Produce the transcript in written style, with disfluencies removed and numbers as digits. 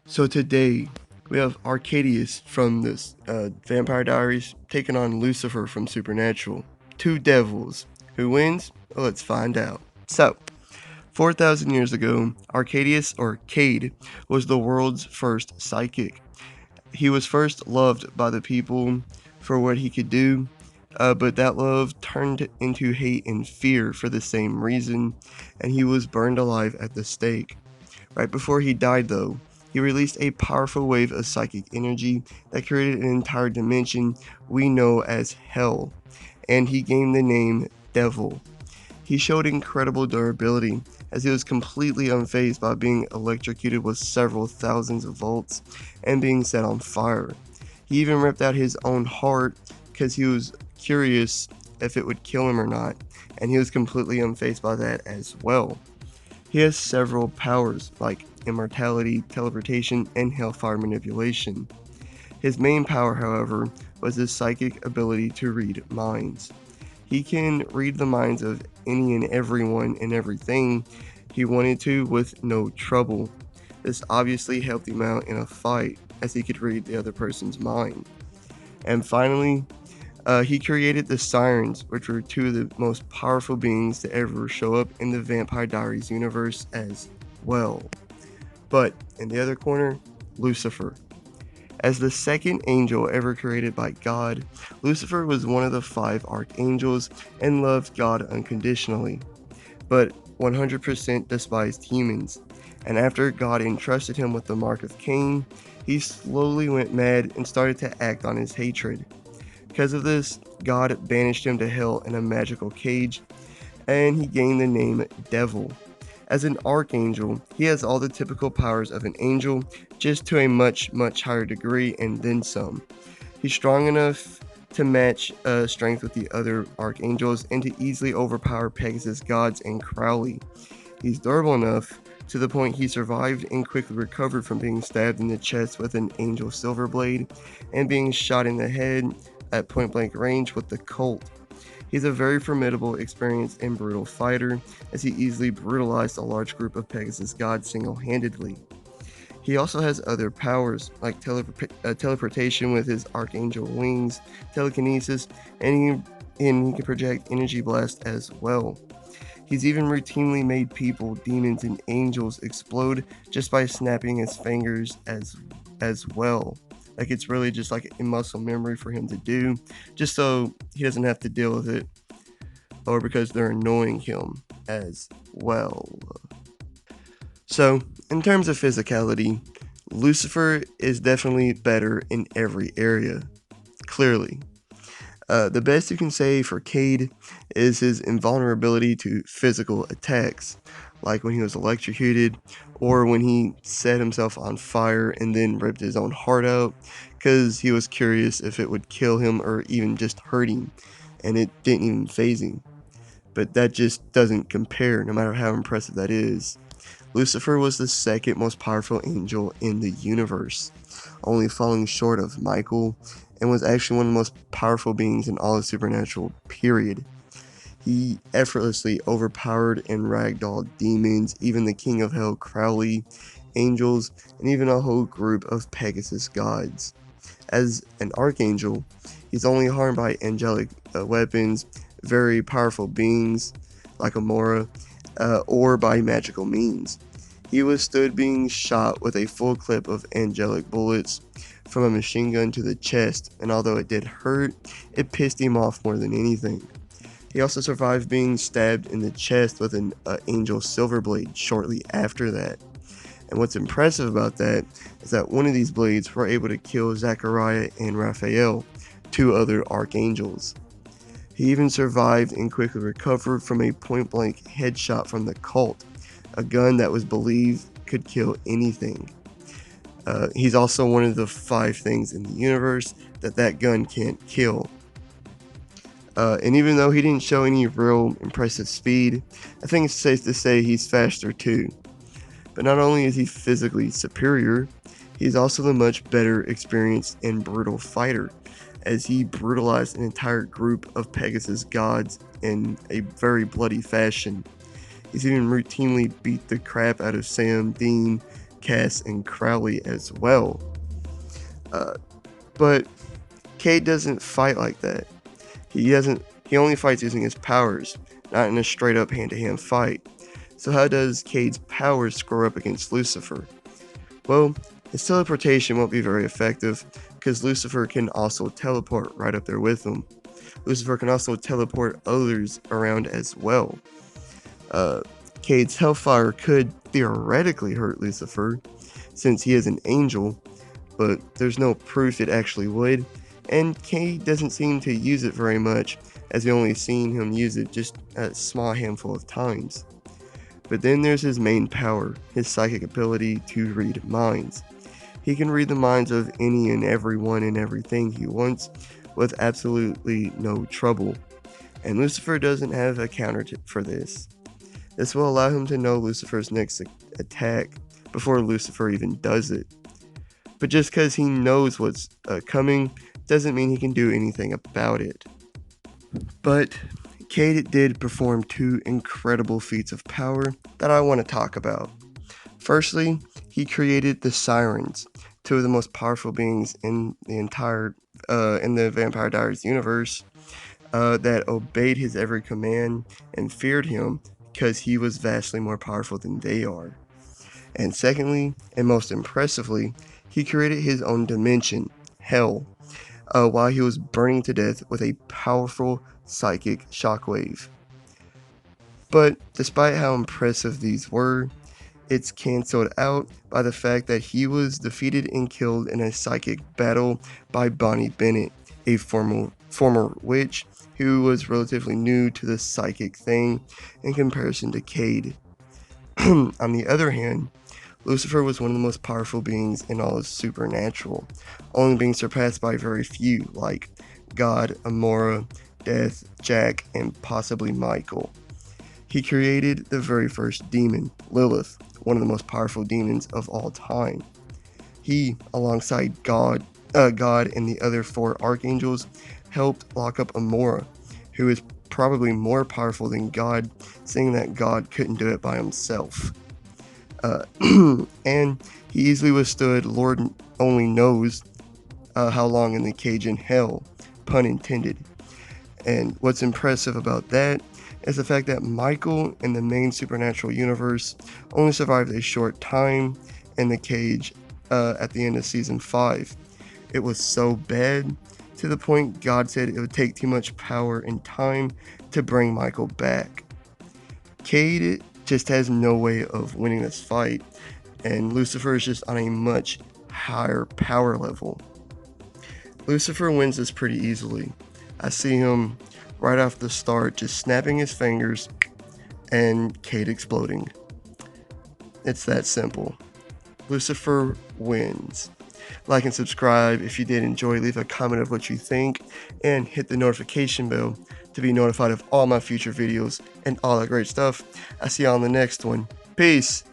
So today we have Arcadius from this Vampire Diaries taking on Lucifer from Supernatural. Two devils. Who wins? Well, let's find out. So, 4,000 years ago, Arcadius, or Cade, was the world's first psychic. He was first loved by the people for what he could do, but that love turned into hate and fear for the same reason, and he was burned alive at the stake. Right before he died, though, he released a powerful wave of psychic energy that created an entire dimension we know as Hell, and he gained the name Devil. He showed incredible durability, as he was completely unfazed by being electrocuted with several thousands of volts and being set on fire. He even ripped out his own heart because he was curious if it would kill him or not, and he was completely unfazed by that as well. He has several powers like immortality, teleportation, and hellfire manipulation. His main power, however, was his psychic ability to read minds. He can read the minds of any and everyone and everything he wanted to with no trouble. This obviously helped him out in a fight, as he could read the other person's mind. And finally, he created the Sirens, which were two of the most powerful beings to ever show up in the Vampire Diaries universe as well. But in the other corner, Lucifer. As the second angel ever created by God, Lucifer was one of the five archangels and loved God unconditionally, but 100% despised humans. And after God entrusted him with the mark of Cain, he slowly went mad and started to act on his hatred. Because of this, God banished him to hell in a magical cage, and he gained the name Devil. As an archangel, he has all the typical powers of an angel, just to a much, much higher degree and then some. He's strong enough to match strength with the other archangels and to easily overpower Pegasus gods and Crowley. He's durable enough to the point he survived and quickly recovered from being stabbed in the chest with an angel silver blade and being shot in the head at point blank range with the Colt. He's a very formidable, experienced, and brutal fighter, as he easily brutalized a large group of Pegasus gods single-handedly. He also has other powers, like teleportation with his archangel wings, telekinesis, and he can project energy blast as well. He's even routinely made people, demons, and angels explode just by snapping his fingers as well. Like, it's really just like a muscle memory for him to do, just so he doesn't have to deal with it, or because they're annoying him as well. So, in terms of physicality, Lucifer is definitely better in every area, clearly. The best you can say for Cade is his invulnerability to physical attacks, like when he was electrocuted, or when he set himself on fire and then ripped his own heart out, because he was curious if it would kill him or even just hurt him, and it didn't even phase him. But that just doesn't compare, no matter how impressive that is. Lucifer was the second most powerful angel in the universe, only falling short of Michael, and was actually one of the most powerful beings in all of Supernatural, period. He effortlessly overpowered and ragdolled demons, even the king of hell Crowley, angels, and even a whole group of Pegasus gods. As an archangel, he's only harmed by angelic weapons, very powerful beings like Amora, or by magical means. He withstood being shot with a full clip of angelic bullets from a machine gun to the chest, and although it did hurt, it pissed him off more than anything. He also survived being stabbed in the chest with an angel silver blade shortly after that. And what's impressive about that is that one of these blades were able to kill Zachariah and Raphael, two other archangels. He even survived and quickly recovered from a point-blank headshot from the Cult, a gun that was believed could kill anything. He's also one of the 5 things in the universe that gun can't kill. And even though he didn't show any real impressive speed, I think it's safe to say he's faster too. But not only is he physically superior, he's also the much better experienced and brutal fighter, as he brutalized an entire group of Pegasus gods in a very bloody fashion. He's even routinely beat the crap out of Sam, Dean, Cass and Crowley as well. But Cade doesn't fight like that. He only fights using his powers, not in a straight up hand-to-hand fight. So how does Cade's powers score up against Lucifer? Well, his teleportation won't be very effective, because Lucifer can also teleport right up there with him. Lucifer can also teleport others around as well. Cade's Hellfire could theoretically hurt Lucifer, since he is an angel, but there's no proof it actually would, and Cade doesn't seem to use it very much, as we only seen him use it just a small handful of times. But then there's his main power, his psychic ability to read minds. He can read the minds of any and everyone and everything he wants with absolutely no trouble, and Lucifer doesn't have a counter for this. This will allow him to know Lucifer's next attack before Lucifer even does it. But just because he knows what's coming doesn't mean he can do anything about it. But Cade did perform two incredible feats of power that I want to talk about. Firstly, he created the Sirens, two of the most powerful beings in the entire in the Vampire Diaries universe, that obeyed his every command and feared him because he was vastly more powerful than they are. And secondly, and most impressively, he created his own dimension, Hell, while he was burning to death with a powerful psychic shockwave. But despite how impressive these were, it's cancelled out by the fact that he was defeated and killed in a psychic battle by Bonnie Bennett, a former witch who was relatively new to the psychic thing in comparison to Cade. On the other hand, Lucifer was one of the most powerful beings in all of Supernatural, only being surpassed by very few, like God, Amora, Death, Jack, and possibly Michael. He created the very first demon, Lilith, one of the most powerful demons of all time. He, alongside God and the other four archangels, helped lock up Amora, who is probably more powerful than God, saying that God couldn't do it by himself. And he easily withstood Lord only knows how long in the cage in hell, pun intended. And what's impressive about that is the fact that Michael in the main Supernatural universe only survived a short time in the cage at the end of season 5. It was so bad to the point God said it would take too much power and time to bring Michael back. Cade just has no way of winning this fight, and Lucifer is just on a much higher power level. Lucifer wins this pretty easily. I see him right off the start just snapping his fingers and Cade exploding. It's that simple. Lucifer wins. Like and subscribe if you did enjoy, leave a comment of what you think, and hit the notification bell to be notified of all my future videos and all that great stuff. I'll see you on the next one. Peace!